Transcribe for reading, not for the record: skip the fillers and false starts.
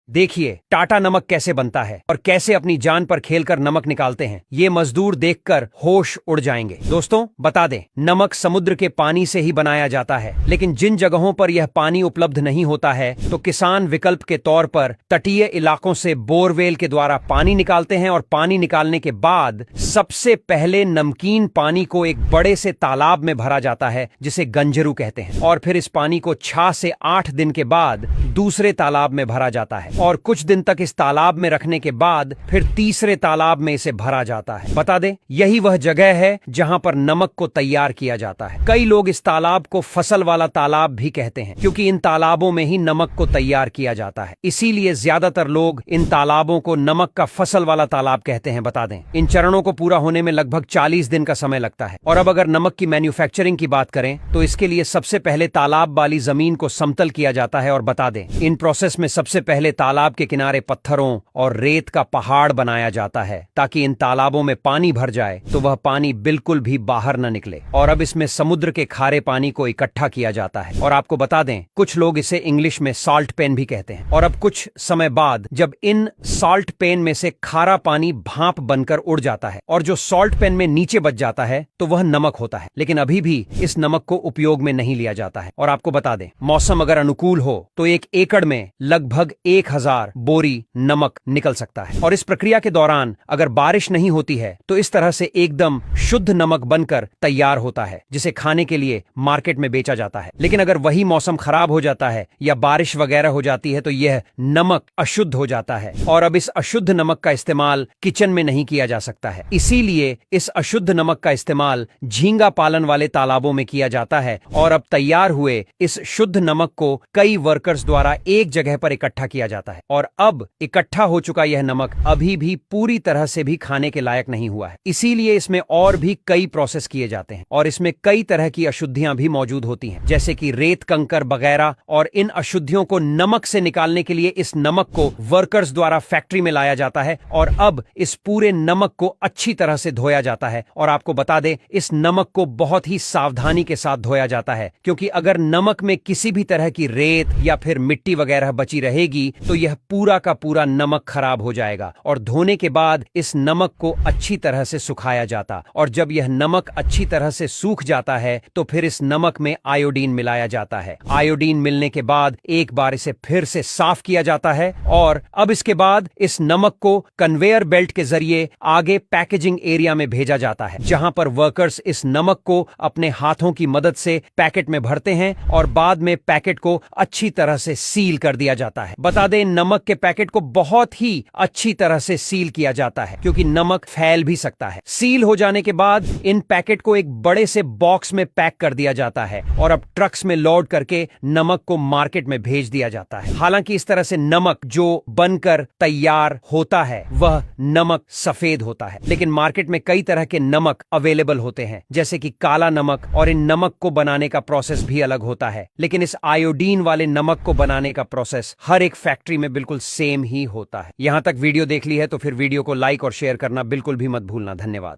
देखिए टाटा नमक कैसे बनता है और कैसे अपनी जान पर खेलकर नमक निकालते हैं। ये मजदूर देखकर होश उड़ जाएंगे। दोस्तों बता दें, नमक समुद्र के पानी से ही बनाया जाता है, लेकिन जिन जगहों पर यह पानी उपलब्ध नहीं होता है तो किसान विकल्प के तौर पर तटीय इलाकों से बोरवेल के द्वारा पानी निकालते हैं और पानी निकालने के बाद सबसे पहले नमकीन पानी को एक बड़े से तालाब में भरा जाता है जिसे गंजरू कहते हैं, और फिर इस पानी को 6 से 8 दिन के बाद दूसरे तालाब में भरा जाता है और कुछ दिन तक इस तालाब में रखने के बाद फिर तीसरे तालाब में इसे भरा जाता है। बता दें, यही वह जगह है जहां पर नमक को तैयार किया जाता है। कई लोग इस तालाब को फसल वाला तालाब भी कहते हैं, क्योंकि इन तालाबों में ही नमक को तैयार किया जाता है। इसीलिए ज्यादातर लोग इन तालाबों को नमक का फसल वाला तालाब कहते हैं। बता दें, इन चरणों को पूरा होने में लगभग 40 दिन का समय लगता है। और अब अगर नमक की मैन्युफैक्चरिंग की बात करें तो इसके लिए सबसे पहले तालाब वाली जमीन को समतल किया जाता है। और बता दें, इन प्रोसेस में सबसे पहले तालाब के किनारे पत्थरों और रेत का पहाड़ बनाया जाता है ताकि इन तालाबों में पानी भर जाए तो वह पानी बिल्कुल भी बाहर न निकले। और अब इसमें समुद्र के खारे पानी को इकट्ठा किया जाता है। और आपको बता दें, कुछ लोग इसे इंग्लिश में सॉल्ट पेन भी कहते हैं। और अब कुछ समय बाद जब इन सॉल्ट पेन में से खारा पानी भाप बनकर उड़ जाता है और जो सॉल्ट पेन में नीचे बच जाता है तो वह नमक होता है। लेकिन अभी भी इस नमक को उपयोग में नहीं लिया जाता है। और आपको बता दें, मौसम अगर अनुकूल हो तो 1 एकड़ में लगभग 1000 बोरी नमक निकल सकता है। और इस प्रक्रिया के दौरान अगर बारिश नहीं होती है तो इस तरह से एकदम शुद्ध नमक बनकर तैयार होता है, जिसे खाने के लिए मार्केट में बेचा जाता है। लेकिन अगर वही मौसम खराब हो जाता है या बारिश वगैरह हो जाती है तो यह नमक अशुद्ध हो जाता है। और अब इस अशुद्ध नमक का इस्तेमाल किचन में नहीं किया जा सकता है। इसीलिए इस अशुद्ध नमक का इस्तेमाल झींगा पालन वाले तालाबों में किया जाता है। और अब तैयार हुए इस शुद्ध नमक को कई वर्कर्स द्वारा एक जगह पर इकट्ठा किया जाता है। और अब इकट्ठा हो चुका यह नमक अभी भी पूरी तरह से भी खाने के लायक नहीं हुआ है। इसीलिए इसमें और भी कई प्रोसेस किए जाते हैं और इसमें कई तरह की अशुद्धियां भी मौजूद होती हैं, जैसे कि रेत, कंकर वगैरह। और इन अशुद्धियों को नमक से निकालने के लिए इस नमक को वर्कर्स द्वारा फैक्ट्री में लाया जाता है और अब इस पूरे नमक को अच्छी तरह से धोया जाता है। और आपको बता दें, इस नमक को बहुत ही सावधानी के साथ धोया जाता है, क्योंकि अगर नमक में किसी भी तरह की रेत या फिर मिट्टी वगैरह बची रहेगी तो यह पूरा का पूरा नमक खराब हो जाएगा। और धोने के बाद इस नमक को अच्छी तरह से सुखाया जाता, और जब यह नमक अच्छी तरह से सूख जाता है तो फिर इस नमक में आयोडीन मिलाया जाता है। आयोडीन मिलने के बाद एक बार इसे फिर से साफ किया जाता है और अब इसके बाद इस नमक को कन्वेयर बेल्ट के जरिए आगे पैकेजिंग एरिया में भेजा जाता है, जहां पर वर्कर्स इस नमक को अपने हाथों की मदद से पैकेट में भरते हैं और बाद में पैकेट को अच्छी तरह से सील कर दिया जाता है। बता दें, नमक के पैकेट को बहुत ही अच्छी तरह से सील किया जाता है, क्योंकि नमक फैल भी सकता है। सील हो जाने के बाद इन पैकेट को एक बड़े से बॉक्स में पैक कर दिया जाता है और अब ट्रक्स में लोड करके नमक को मार्केट में भेज दिया जाता है। हालांकि इस तरह से नमक जो बनकर तैयार होता है वह नमक सफेद होता है, लेकिन मार्केट में कई तरह के नमक अवेलेबल होते हैं, जैसे कि काला नमक। और इन नमक को बनाने का प्रोसेस भी अलग होता है, लेकिन इस आयोडीन वाले नमक को बनाने का प्रोसेस हर एक फैक्ट्री में बिल्कुल सेम ही होता है। यहां तक वीडियो देख ली है तो फिर वीडियो को लाइक और शेयर करना बिल्कुल भी मत भूलना। धन्यवाद।